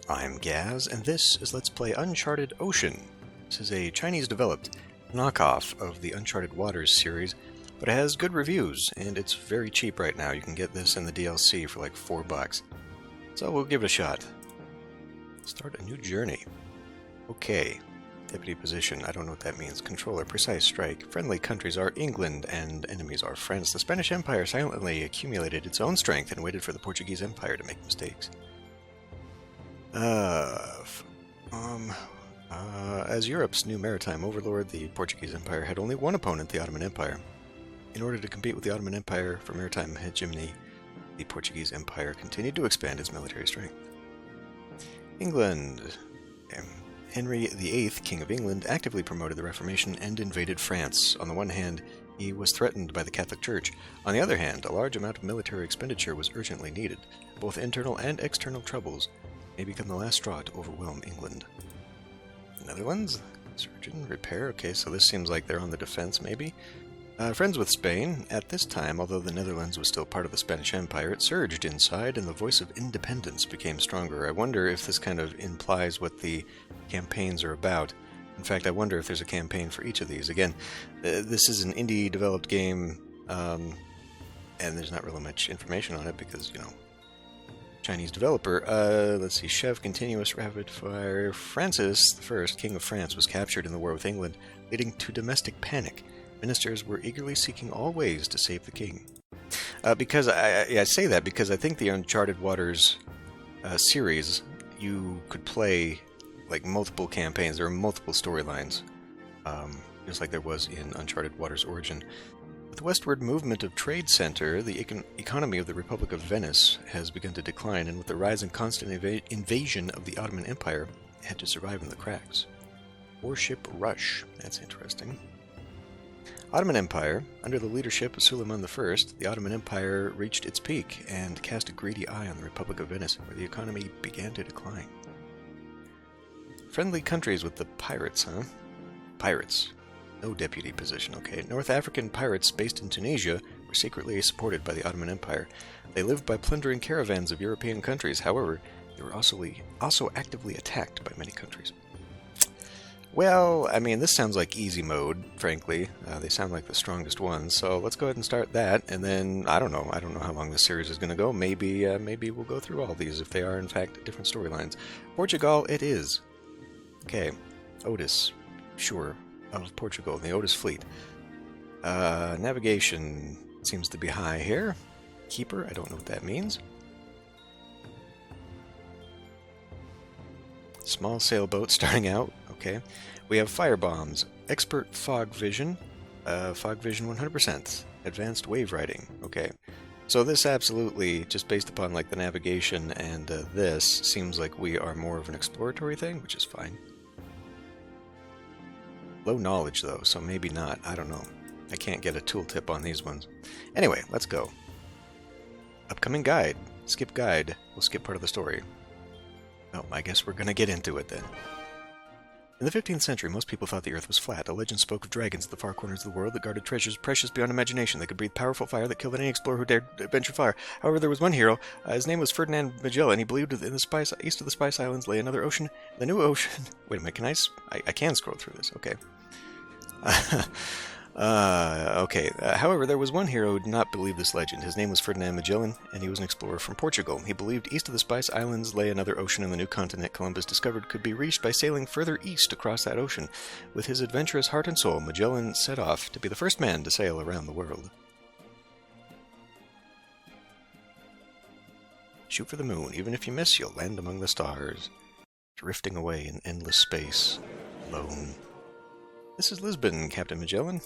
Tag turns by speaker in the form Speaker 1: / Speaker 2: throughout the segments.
Speaker 1: I'm Gaz, and this is Let's Play Uncharted Ocean. This is a Chinese-developed knockoff of the Uncharted Waters series, but it has good reviews, and it's very cheap right now. You can get this in the DLC for like $4. So we'll give it a shot. Start a new journey. Okay. Deputy position, I don't know what that means. Controller, precise strike. Friendly countries are England, and enemies are France. The Spanish Empire silently accumulated its own strength and waited for the Portuguese Empire to make mistakes. As Europe's new maritime overlord, the Portuguese Empire had only one opponent, the Ottoman Empire. In order to compete with the Ottoman Empire for maritime hegemony, the Portuguese Empire continued to expand its military strength. England. Henry VIII, King of England, actively promoted the Reformation and invaded France. On the one hand, he was threatened by the Catholic Church. On the other hand, a large amount of military expenditure was urgently needed. Both internal and external troubles may become the last straw to overwhelm England. Netherlands? Surgeon? Repair? Okay, so this seems like they're on the defense, maybe? Friends with Spain. At this time, although the Netherlands was still part of the Spanish Empire, it surged inside, and the voice of independence became stronger. I wonder if this kind of implies what the campaigns are about. In fact, I wonder if there's a campaign for each of these. Again, this is an indie-developed game, and there's not really much information on it because, you know, Chinese developer. Let's see, Chev, continuous rapid fire. Francis I, King of France, was captured in the war with England, leading to domestic panic. Ministers were eagerly seeking all ways to save the king. Because I say that because I think the Uncharted Waters series, you could play like multiple campaigns. There are multiple storylines, just like there was in Uncharted Waters Origin. With the westward movement of trade center, the economy of the Republic of Venice has begun to decline, and with the rise and constant invasion of the Ottoman Empire, it had to survive in the cracks. Warship rush. That's interesting. Ottoman Empire. Under the leadership of Suleiman I, the Ottoman Empire reached its peak and cast a greedy eye on the Republic of Venice, where the economy began to decline. Friendly countries with the pirates, huh? Pirates. No deputy position, okay. North African pirates based in Tunisia were secretly supported by the Ottoman Empire. They lived by plundering caravans of European countries. However, they were also actively attacked by many countries. Well, I mean, this sounds like easy mode, frankly. They sound like the strongest ones, so let's go ahead and start that, and then, I don't know how long this series is going to go. Maybe we'll go through all these if they are, in fact, different storylines. Portugal it is. Okay, Otis, sure, of Portugal, the Otis fleet. Navigation seems to be high here. Keeper, I don't know what that means. Small sailboat starting out. Okay, we have firebombs, expert fog vision 100%, advanced wave riding. Okay, so this absolutely, just based upon like the navigation and this, seems like we are more of an exploratory thing, which is fine. Low knowledge though, so maybe not, I don't know. I can't get a tooltip on these ones. Anyway, let's go. Upcoming guide, skip guide, we'll skip part of the story. Oh, I guess we're gonna get into it then. In the 15th century, most people thought the earth was flat. A legend spoke of dragons at the far corners of the world that guarded treasures precious beyond imagination. They could breathe powerful fire that killed any explorer who dared venture far. However, there was one hero. His name was Ferdinand Magellan. He believed in the east of the Spice Islands lay another ocean. The new ocean... Wait a minute, can I can scroll through this, okay. However, there was one hero who did not believe this legend. His name was Ferdinand Magellan, and he was an explorer from Portugal. He believed east of the Spice Islands lay another ocean, and the new continent Columbus discovered could be reached by sailing further east across that ocean. With his adventurous heart and soul, Magellan set off to be the first man to sail around the world. Shoot for the moon. Even if you miss, you'll land among the stars, drifting away in endless space, alone. This is Lisbon, Captain Magellan.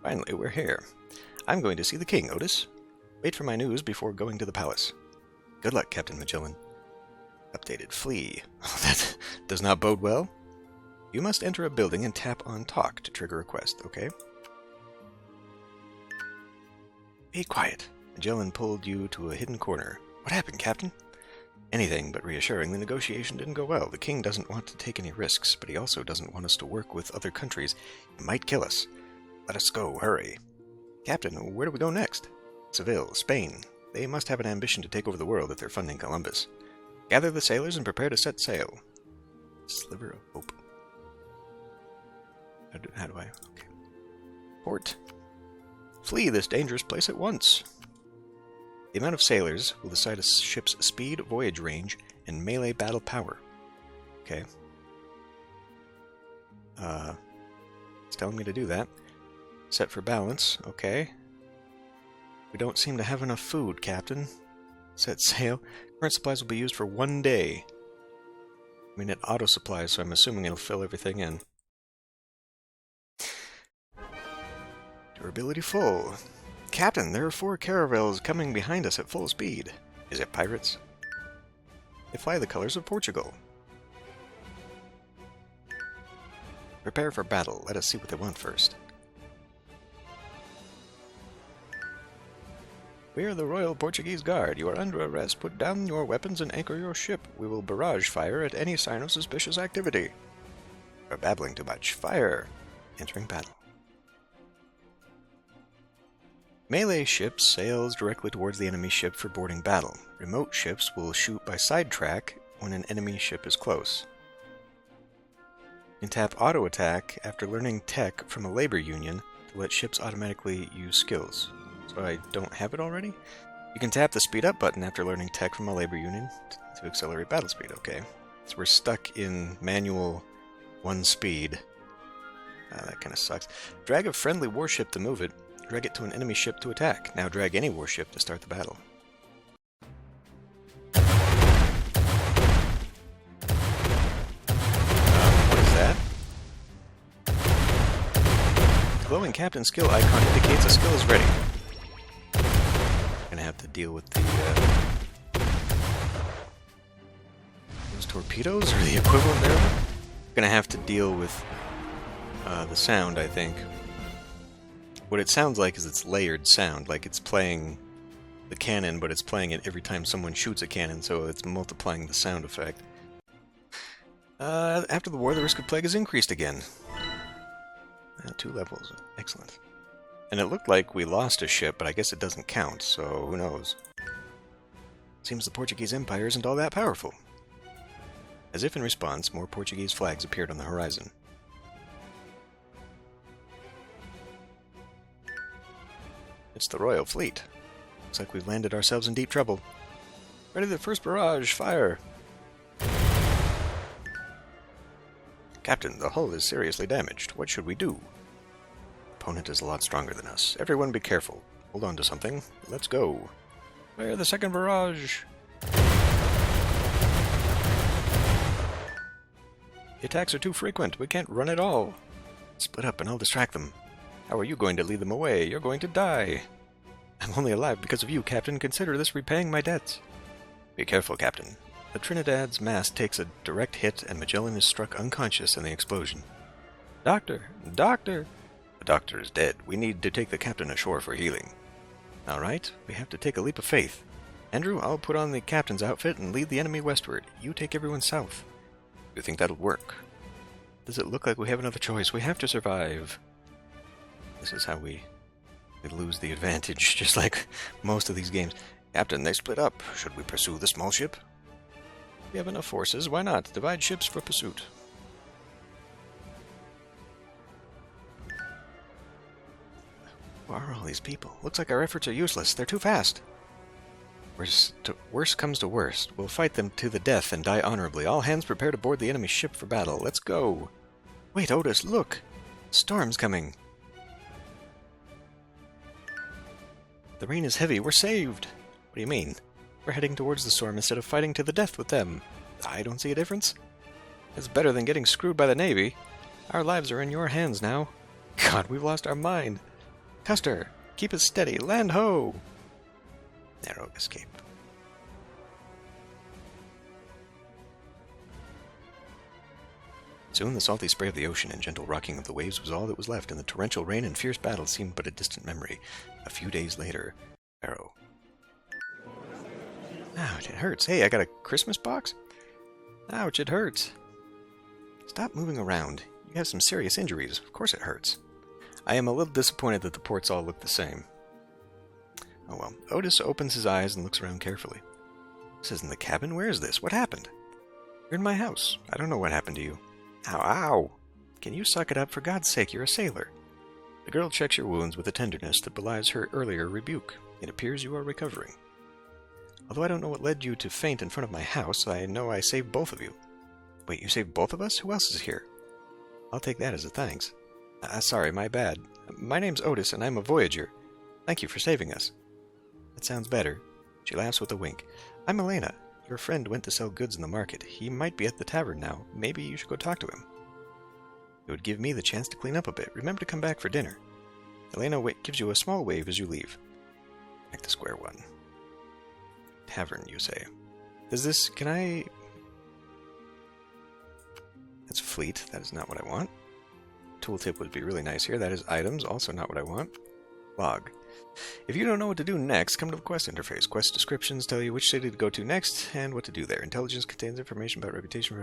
Speaker 1: Finally, we're here. I'm going to see the king, Otis. Wait for my news before going to the palace. Good luck, Captain Magellan. Updated. Flee. That does not bode well. You must enter a building and tap on talk to trigger a quest, okay? Be quiet. Magellan pulled you to a hidden corner. What happened, Captain? Anything but reassuring. The negotiation didn't go well. The king doesn't want to take any risks, but he also doesn't want us to work with other countries. He might kill us. Let us go, hurry. Captain, where do we go next? Seville, Spain. They must have an ambition to take over the world if they're funding Columbus. Gather the sailors and prepare to set sail. Sliver of hope. How do I... Okay. Port. Flee this dangerous place at once. The amount of sailors will decide a ship's speed, voyage range, and melee battle power. Okay. It's telling me to do that. Set for balance. Okay. We don't seem to have enough food, Captain. Set sail. Current supplies will be used for 1 day. I mean, it auto-supplies, so I'm assuming it'll fill everything in. Durability full. Captain, there are 4 caravels coming behind us at full speed. Is it pirates? They fly the colors of Portugal. Prepare for battle. Let us see what they want first. We are the Royal Portuguese Guard. You are under arrest. Put down your weapons and anchor your ship. We will barrage fire at any sign of suspicious activity. We're babbling too much. Fire! Entering battle. Melee ships sails directly towards the enemy ship for boarding battle. Remote ships will shoot by sidetrack when an enemy ship is close. You can tap auto attack after learning tech from a labor union to let ships automatically use skills. So I don't have it already? You can tap the speed up button after learning tech from a labor union to accelerate battle speed. Okay. So we're stuck in manual 1 speed. That kind of sucks. Drag a friendly warship to move it. Drag it to an enemy ship to attack. Now drag any warship to start the battle. What is that? The glowing captain skill icon indicates a skill is ready. I'm gonna have to deal with the those torpedoes, or the equivalent there. I'm gonna have to deal with the sound, I think. What it sounds like is it's layered sound, like it's playing the cannon, but it's playing it every time someone shoots a cannon, so it's multiplying the sound effect. After the war, the risk of plague has increased again. 2 levels. Excellent. And it looked like we lost a ship, but I guess it doesn't count, so who knows. Seems the Portuguese Empire isn't all that powerful. As if in response, more Portuguese flags appeared on the horizon. It's the Royal Fleet. Looks like we've landed ourselves in deep trouble. Ready the first barrage, fire! Captain, the hull is seriously damaged. What should we do? Opponent is a lot stronger than us. Everyone be careful. Hold on to something. Let's go. Fire the second barrage! The attacks are too frequent. We can't run at all. Split up and I'll distract them. How are you going to lead them away? You're going to die. I'm only alive because of you, Captain. Consider this repaying my debts. Be careful, Captain. The Trinidad's mast takes a direct hit and Magellan is struck unconscious in the explosion. Doctor! Doctor! The doctor is dead. We need to take the captain ashore for healing. All right, we have to take a leap of faith. Andrew, I'll put on the captain's outfit and lead the enemy westward. You take everyone south. You think that'll work? Does it look like we have another choice? We have to survive. This is how we lose the advantage, just like most of these games. Captain, they split up. Should we pursue the small ship? We have enough forces. Why not? Divide ships for pursuit. Who are all these people? Looks like our efforts are useless. They're too fast. Worst comes to worst. We'll fight them to the death and die honorably. All hands prepare to board the enemy ship for battle. Let's go. Wait, Otis, look. Storm's coming. The rain is heavy. We're saved. What do you mean? We're heading towards the storm instead of fighting to the death with them. I don't see a difference. It's better than getting screwed by the Navy. Our lives are in your hands now. God, we've lost our mind. Custer, keep it steady. Land ho! Narrow escape. Soon the salty spray of the ocean and gentle rocking of the waves was all that was left, and the torrential rain and fierce battle seemed but a distant memory. A few days later, Faro. Ouch, it hurts. Hey, I got a Christmas box? Ouch, it hurts. Stop moving around. You have some serious injuries. Of course it hurts. I am a little disappointed that the ports all look the same. Oh well. Otis opens his eyes and looks around carefully. This isn't the cabin. Where is this? What happened? You're in my house. I don't know what happened to you. Ow, ow! Can you suck it up? For God's sake, you're a sailor. The girl checks your wounds with a tenderness that belies her earlier rebuke. It appears you are recovering. Although I don't know what led you to faint in front of my house, I know I saved both of you. Wait, you saved both of us? Who else is here? I'll take that as a thanks. Sorry, my bad. My name's Otis, and I'm a voyager. Thank you for saving us. That sounds better. She laughs with a wink. I'm Elena. Your friend went to sell goods in the market. He might be at the tavern now. Maybe you should go talk to him. It would give me the chance to clean up a bit. Remember to come back for dinner. Elena gives you a small wave as you leave. Back to square one. Tavern, you say. Does this... can I... That's fleet. That is not what I want. Tooltip would be really nice here. That is items. Also not what I want. Log. If you don't know what to do next, come to the quest interface. Quest descriptions tell you which city to go to next and what to do there. Intelligence contains information about reputation.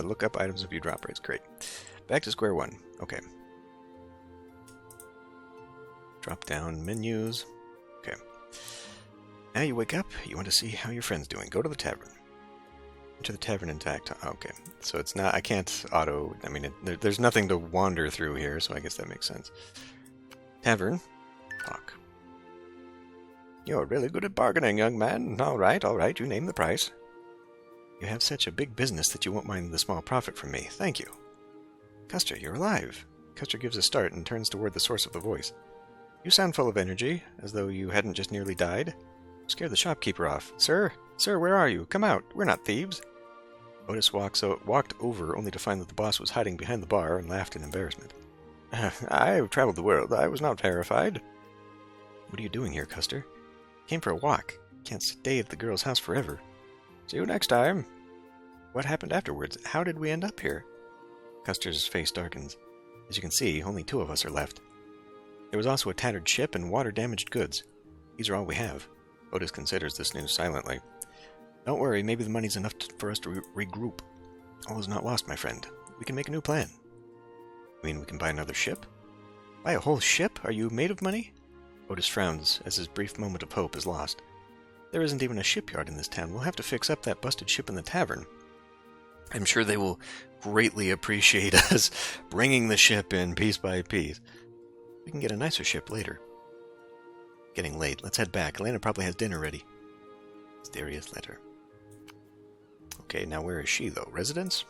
Speaker 1: Look up items if you drop rates. Great. Back to square one. Okay. Drop down menus. Okay. Now you wake up. You want to see how your friend's doing. Go to the tavern. Enter the tavern intact. Okay. So it's not... I can't auto... I mean, there's nothing to wander through here, so I guess that makes sense. Tavern. Talk. You're really good at bargaining, young man. All right, you name the price. You have such a big business that you won't mind the small profit from me. Thank you. Custer, you're alive. Custer gives a start and turns toward the source of the voice. You sound full of energy, as though you hadn't just nearly died. You scared the shopkeeper off. Sir, where are you? Come out. We're not thieves. Otis walked over, only to find that the boss was hiding behind the bar, and laughed in embarrassment. I've traveled the world. I was not terrified. What are you doing here, Custer? Came for a walk. Can't stay at the girl's house forever. See you next time. What happened afterwards? How did we end up here? Custer's face darkens. As you can see, only 2 of us are left. There was also a tattered ship and water-damaged goods. These are all we have. Otis considers this news silently. Don't worry, maybe the money's enough for us to regroup. All is not lost, my friend. We can make a new plan. You mean we can buy another ship? Buy a whole ship? Are you made of money? Otis frowns as his brief moment of hope is lost. There isn't even a shipyard in this town. We'll have to fix up that busted ship in the tavern. I'm sure they will greatly appreciate us bringing the ship in piece by piece. We can get a nicer ship later. Getting late. Let's head back. Elena probably has dinner ready. Mysterious letter. Okay, now where is she, though? Residence?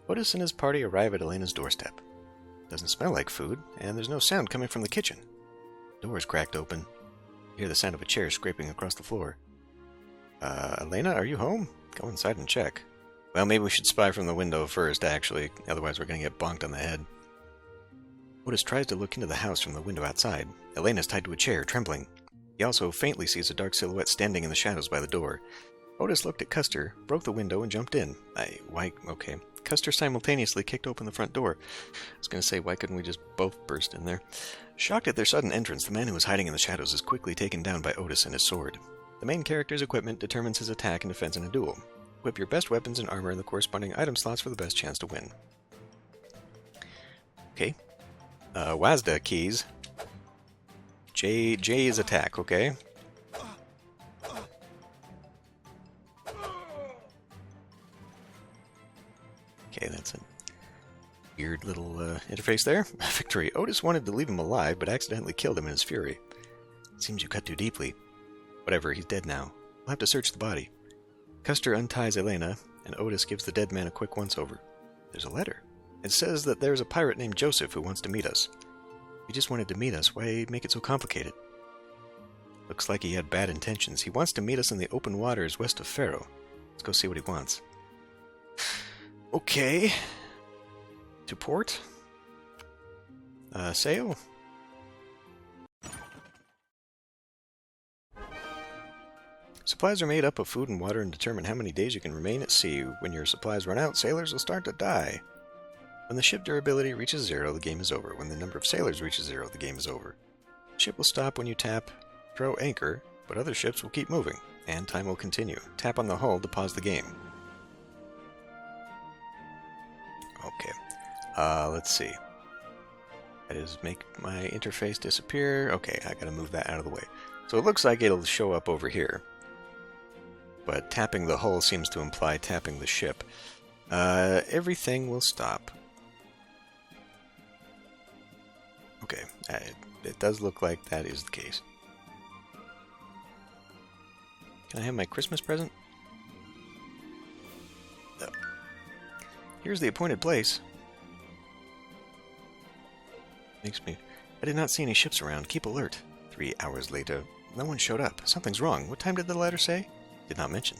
Speaker 1: Otis and his party arrive at Elena's doorstep. Doesn't smell like food, and there's no sound coming from the kitchen. The door is cracked open. You hear the sound of a chair scraping across the floor. Elena, are you home? Go inside and check. Well, maybe we should spy from the window first, actually. Otherwise we're going to get bonked on the head. Otis tries to look into the house from the window outside. Elena's tied to a chair, trembling. He also faintly sees a dark silhouette standing in the shadows by the door. Otis looked at Custer, broke the window, and jumped in. Okay. Custer simultaneously kicked open the front door. I was going to say, why couldn't we just both burst in there? Shocked at their sudden entrance, the man who was hiding in the shadows is quickly taken down by Otis and his sword. The main character's equipment determines his attack and defense in a duel. Equip your best weapons and armor in the corresponding item slots for the best chance to win. Okay. WASDA keys. J is attack, okay? Okay, that's a weird little interface there. Victory. Otis wanted to leave him alive, but accidentally killed him in his fury. It seems you cut too deeply. Whatever, he's dead now. We'll have to search the body. Custer unties Elena, and Otis gives the dead man a quick once-over. There's a letter. It says that there's a pirate named Joseph who wants to meet us. He just wanted to meet us. Why make it so complicated? Looks like he had bad intentions. He wants to meet us in the open waters west of Faro. Let's go see what he wants. Okay. To port? Sail? Supplies are made up of food and water and determine how many days you can remain at sea. When your supplies run out, sailors will start to die. When the ship durability reaches 0, the game is over. When the number of sailors reaches 0, the game is over. The ship will stop when you tap throw anchor, but other ships will keep moving, and time will continue. Tap on the hull to pause the game. Okay. Let's see. That is make my interface disappear. Okay, I gotta move that out of the way. So it looks like it'll show up over here. But tapping the hull seems to imply tapping the ship. Everything will stop. Okay, it does look like that is the case. Can I have my Christmas present? No. Here's the appointed place. Makes me... I did not see any ships around. Keep alert. 3 hours later. No one showed up. Something's wrong. What time did the letter say? Did not mention.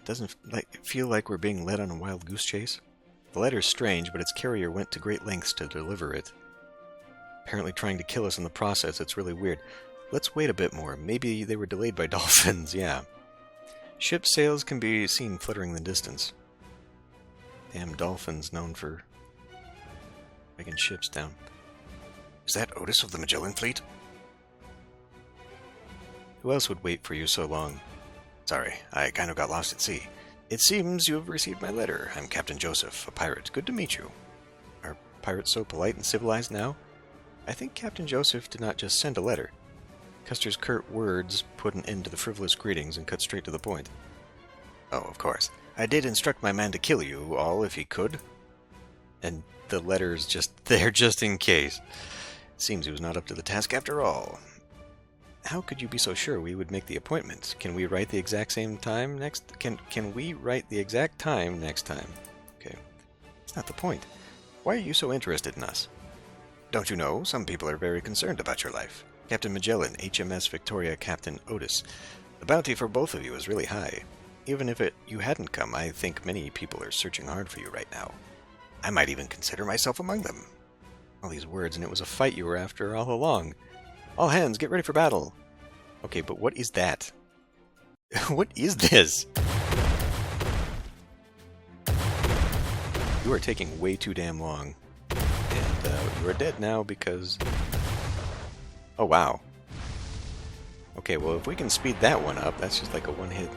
Speaker 1: Doesn't feel like we're being led on a wild goose chase? The letter's strange, but its carrier went to great lengths to deliver it. Apparently trying to kill us in the process. It's really weird. Let's wait a bit more. Maybe they were delayed by dolphins, yeah. Ship sails can be seen fluttering in the distance. Damn dolphins known for breaking ships down. Is that Otis of the Magellan Fleet? Who else would wait for you so long? Sorry, I kind of got lost at sea. It seems you have received my letter. I'm Captain Joseph, a pirate. Good to meet you. Are pirates so polite and civilized now? I think Captain Joseph did not just send a letter. Custer's curt words put an end to the frivolous greetings and cut straight to the point. Oh, of course. I did instruct my man to kill you all if he could. And the letter's just there just in case. Seems he was not up to the task after all. How could you be so sure we would make the appointment? Can we write the exact same time next? Can we write the exact time next time? Okay. That's not the point. Why are you so interested in us? Don't you know, some people are very concerned about your life. Captain Magellan, HMS Victoria, Captain Otis. The bounty for both of you is really high. Even if you hadn't come, I think many people are searching hard for you right now. I might even consider myself among them. All these words, and it was a fight you were after all along. All hands, get ready for battle. Okay, but what is that? What is this? You are taking way too damn long. And you are dead now because... Oh, wow. Okay, well, if we can speed that one up, that's just like a one-hit.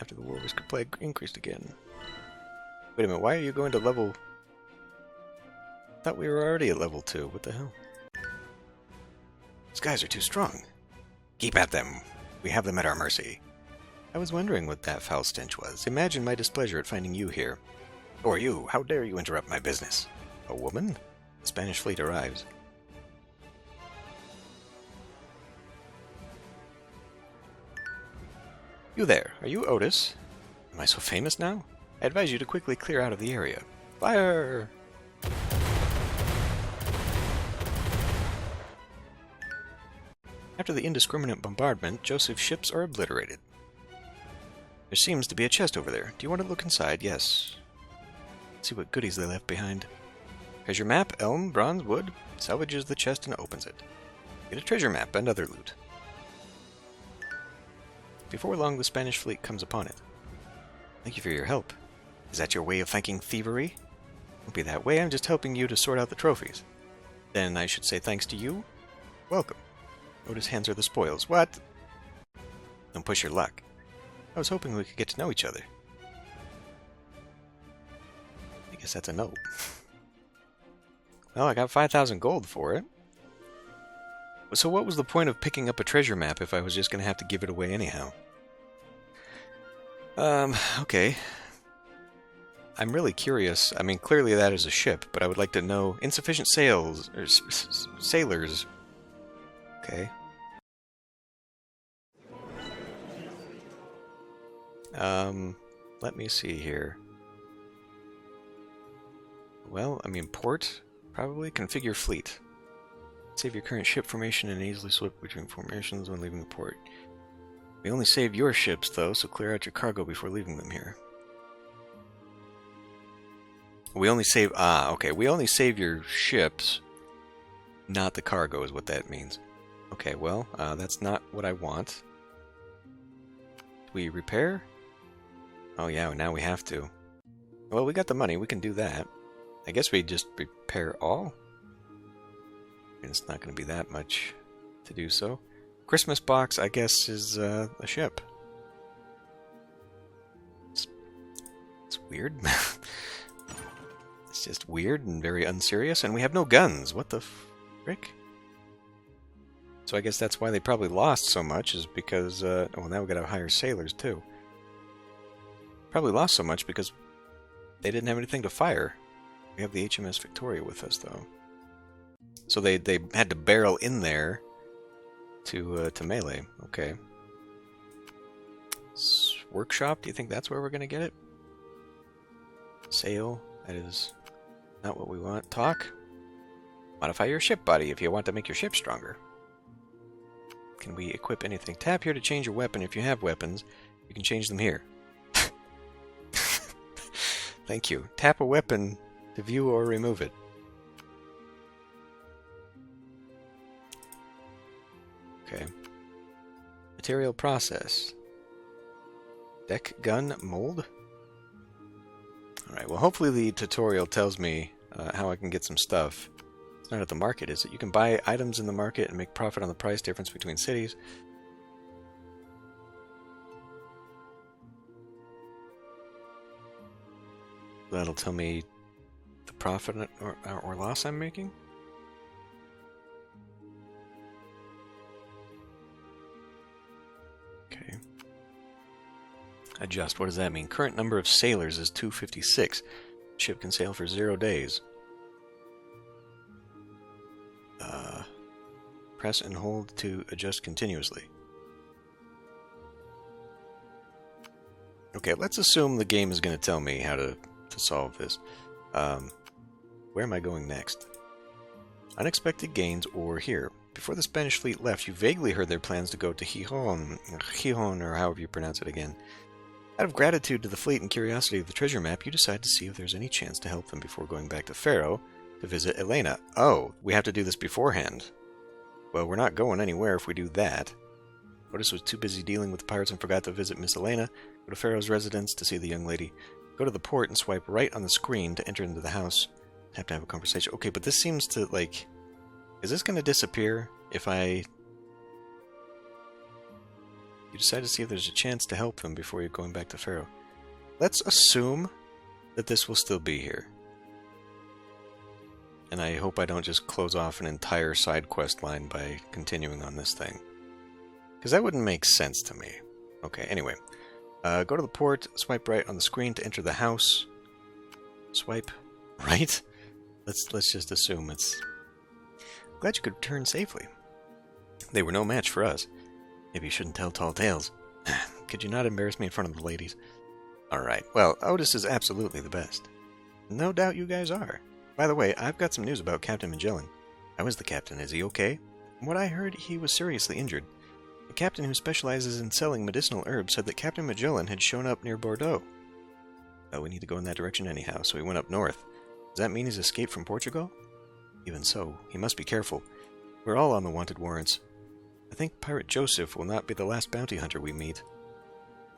Speaker 1: After the war was complete, increased again. Wait a minute, why are you going to level... I thought we were already at level 2. What the hell? These guys are too strong. Keep at them. We have them at our mercy. I was wondering what that foul stench was. Imagine my displeasure at finding you here. Or you, how dare you interrupt my business? A woman? The Spanish fleet arrives. You there, are you Otis? Am I so famous now? I advise you to quickly clear out of the area. Fire! After the indiscriminate bombardment, Joseph's ships are obliterated. There seems to be a chest over there. Do you want to look inside? Yes. Let's see what goodies they left behind. Treasure map, elm, bronze, wood. Salvages the chest and opens it. Get a treasure map and other loot. Before long, the Spanish fleet comes upon it. Thank you for your help. Is that your way of thanking thievery? Won't be that way. I'm just helping you to sort out the trophies. Then I should say thanks to you? Welcome. Otis hands her the spoils. What? Don't push your luck. I was hoping we could get to know each other. I guess that's a no. Well, I got 5,000 gold for it. So what was the point of picking up a treasure map if I was just going to have to give it away anyhow? Okay. I'm really curious. I mean, clearly that is a ship, but I would like to know... Insufficient sails... or sailors... Okay. Let me see here. Well, I mean, port, probably. Configure fleet. Save your current ship formation and easily swap between formations when leaving the port. We only save your ships, though, so clear out your cargo before leaving them here. We only save... Ah, okay. We only save your ships, not the cargo is what that means. Okay, well, that's not what I want. Do we repair? Oh yeah, now we have to. Well, we got the money, we can do that. I guess we just repair all? And it's not going to be that much to do so. Christmas box, I guess, is a ship. It's weird. It's just weird and very unserious, and we have no guns. What the frick? So I guess that's why they probably lost so much, is because, well, now we gotta hire sailors, too. Probably lost so much because they didn't have anything to fire. We have the HMS Victoria with us, though. So they had to barrel in there to melee. Okay. Workshop, do you think that's where we're gonna get it? Sail, that is not what we want. Talk. Modify your ship body if you want to make your ship stronger. Can we equip anything? Tap here to change your weapon. If you have weapons, you can change them here. Thank you. Tap a weapon to view or remove it. Okay. Material process. Deck gun mold? Alright, well hopefully the tutorial tells me how I can get some stuff. It's not at the market, is it? You can buy items in the market and make profit on the price difference between cities. That'll tell me the profit or loss I'm making? Okay. Adjust. What does that mean? Current number of sailors is 256. Ship can sail for 0 days. Press and hold to adjust continuously. Okay, let's assume the game is going to tell me how to solve this. Where am I going next? Unexpected gains or here. Before the Spanish fleet left, you vaguely heard their plans to go to Gijón, or however you pronounce it again. Out of gratitude to the fleet and curiosity of the treasure map, you decide to see if there's any chance to help them before going back to Faro to visit Elena. Oh, we have to do this beforehand. Well, we're not going anywhere if we do that. Otis was too busy dealing with the pirates and forgot to visit Miss Elena. Go to Faro's residence to see the young lady. Go to the port and swipe right on the screen to enter into the house. Have to have a conversation. Okay, but this seems to, like... Is this going to disappear if I... You decide to see if there's a chance to help them before you're going back to Faro. Let's assume that this will still be here. And I hope I don't just close off an entire side quest line by continuing on this thing. Because that wouldn't make sense to me. Okay, anyway. Go to the port, swipe right on the screen to enter the house. Swipe right? Let's just assume it's... Glad you could return safely. They were no match for us. Maybe you shouldn't tell tall tales. Could you not embarrass me in front of the ladies? Alright, well, Otis is absolutely the best. No doubt you guys are. By the way, I've got some news about Captain Magellan. How is the captain? Is he okay? From what I heard, he was seriously injured. The captain who specializes in selling medicinal herbs said that Captain Magellan had shown up near Bordeaux. Well, we need to go in that direction anyhow, so we went up north. Does that mean he's escaped from Portugal? Even so, he must be careful. We're all on the wanted warrants. I think Pirate Joseph will not be the last bounty hunter we meet.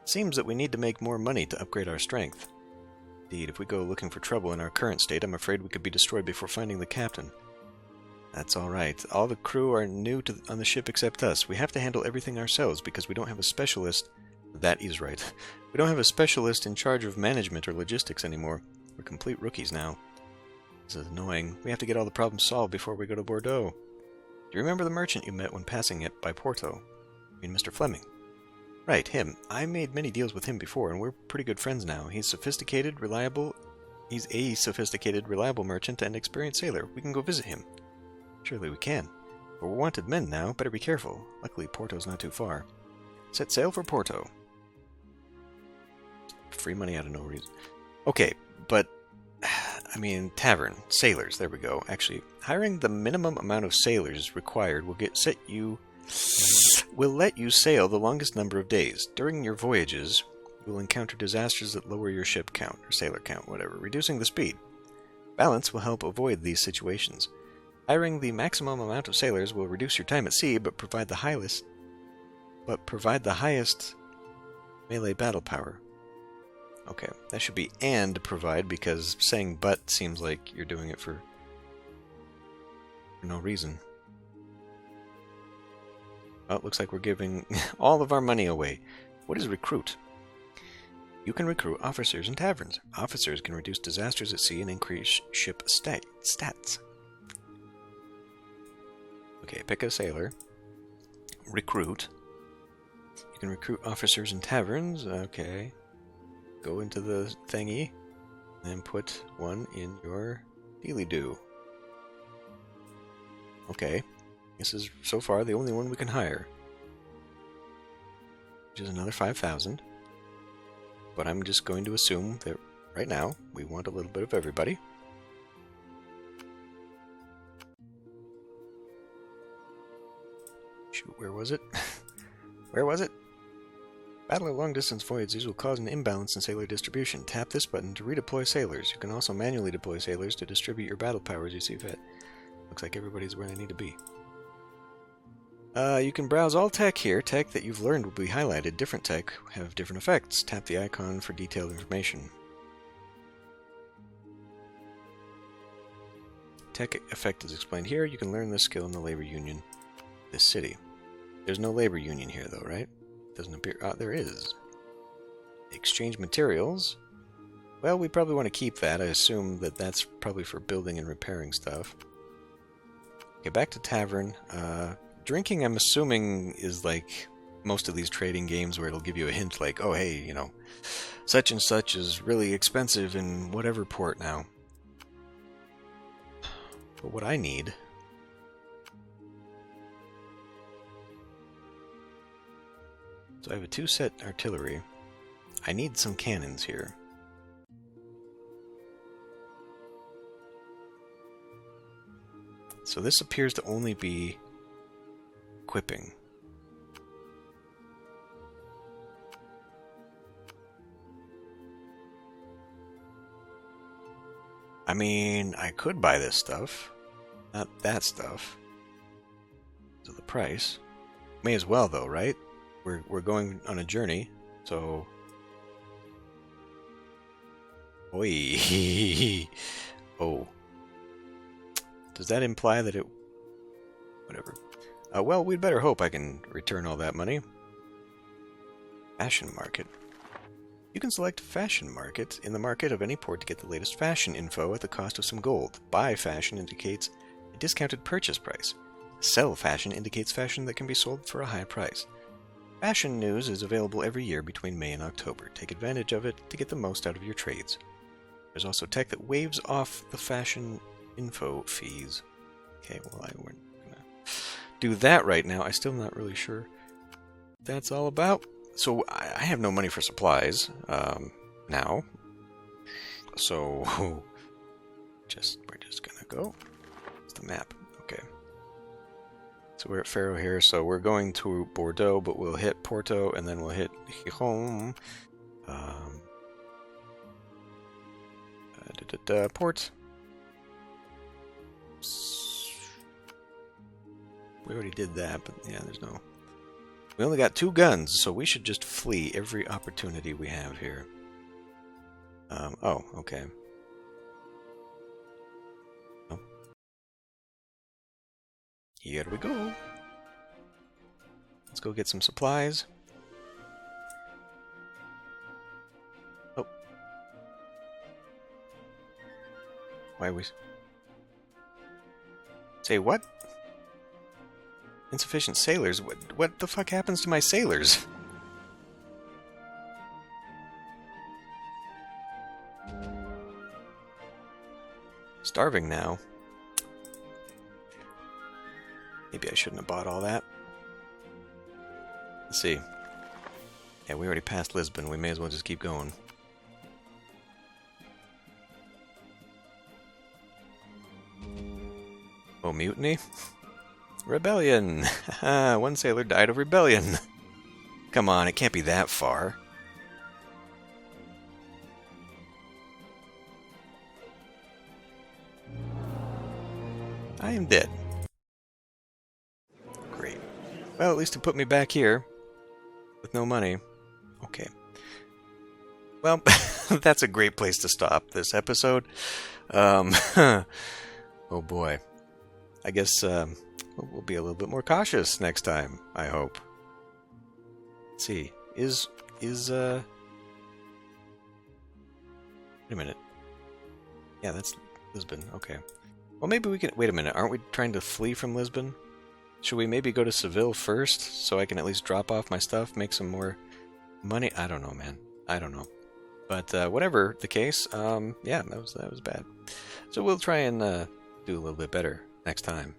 Speaker 1: It seems that we need to make more money to upgrade our strength. Indeed, if we go looking for trouble in our current state, I'm afraid we could be destroyed before finding the captain. That's all right. All the crew are new on the ship except us. We have to handle everything ourselves because we don't have a specialist. That is right. We don't have a specialist in charge of management or logistics anymore. We're complete rookies now. This is annoying. We have to get all the problems solved before we go to Bordeaux. Do you remember the merchant you met when passing it by Porto? I mean, Mr. Fleming. Right, him. I made many deals with him before, and we're pretty good friends now. He's a sophisticated, reliable merchant and experienced sailor. We can go visit him. Surely we can. But we're wanted men now. Better be careful. Luckily, Porto's not too far. Set sail for Porto. Free money out of no reason. Okay, but... I mean, tavern. Sailors. There we go. Actually, hiring the minimum amount of sailors required will let you sail the longest number of days. During your voyages, you will encounter disasters that lower your ship count, or sailor count, whatever, reducing the speed. Balance will help avoid these situations. Hiring the maximum amount of sailors will reduce your time at sea, but provide the highest melee battle power. Okay, that should be and provide, because saying but seems like you're doing it for no reason. Well, it looks like we're giving all of our money away. What is recruit? You can recruit officers in taverns. Officers can reduce disasters at sea and increase ship stats. Okay, pick a sailor. recruit. You can recruit officers in taverns. Okay. Go into the thingy and put one in your dealy-do. Okay. This is, so far, the only one we can hire. Which is another 5,000. But I'm just going to assume that right now we want a little bit of everybody. Shoot, where was it? Where was it? Battle at long-distance voyages will cause an imbalance in sailor distribution. Tap this button to redeploy sailors. You can also manually deploy sailors to distribute your battle powers you see fit. Looks like everybody's where they need to be. You can browse all tech here. Tech that you've learned will be highlighted. Different tech have different effects. Tap the icon for detailed information. Tech effect is explained here. You can learn this skill in the labor union. This city. There's no labor union here, though, right? Doesn't appear. There is. Exchange materials. Well, we probably want to keep that. I assume that that's probably for building and repairing stuff. Okay, back to tavern. Drinking, I'm assuming, is like most of these trading games where it'll give you a hint like, oh, hey, you know, such and such is really expensive in whatever port now. But what I need... So I have a 2-set artillery. I need some cannons here. So this appears to only be equipping. I mean, I could buy this stuff. Not that stuff. So the price. May as well, though, right? We're going on a journey, so... Oi! Oh. Does that imply that it... Whatever. Well, we'd better hope I can return all that money. Fashion market. You can select fashion market in the market of any port to get the latest fashion info at the cost of some gold. Buy fashion indicates a discounted purchase price. Sell fashion indicates fashion that can be sold for a high price. Fashion news is available every year between May and October. Take advantage of it to get the most out of your trades. There's also tech that waves off the fashion info fees. Okay, well, we're going to do that right now. I'm still not really sure what that's all about. So I have no money for supplies now. So we're just going to go. It's the map. Okay. So we're at Faro here, so we're going to Bordeaux, but we'll hit Porto, and then we'll hit Gijon. Port. We already did that, but yeah, there's no... We only got 2 guns, so we should just flee every opportunity we have here. Oh, okay. Oh. Here we go. Let's go get some supplies. Oh. Why are we... Say what? Insufficient sailors? What the fuck happens to my sailors? Starving now. Maybe I shouldn't have bought all that. Let's see. Yeah, we already passed Lisbon. We may as well just keep going. Oh, mutiny? Rebellion! One sailor died of rebellion. Come on, it can't be that far. I am dead. Great. Well, at least it put me back here. With no money. Okay. Well, that's a great place to stop this episode. Oh boy. I guess, we'll be a little bit more cautious next time, I hope. Let's see. Wait a minute. Yeah, that's Lisbon. Okay. Well, maybe we can... Wait a minute. Aren't we trying to flee from Lisbon? Should we maybe go to Seville first so I can at least drop off my stuff, make some more money? I don't know, man. I don't know. But whatever the case, yeah, that was bad. So we'll try and do a little bit better next time.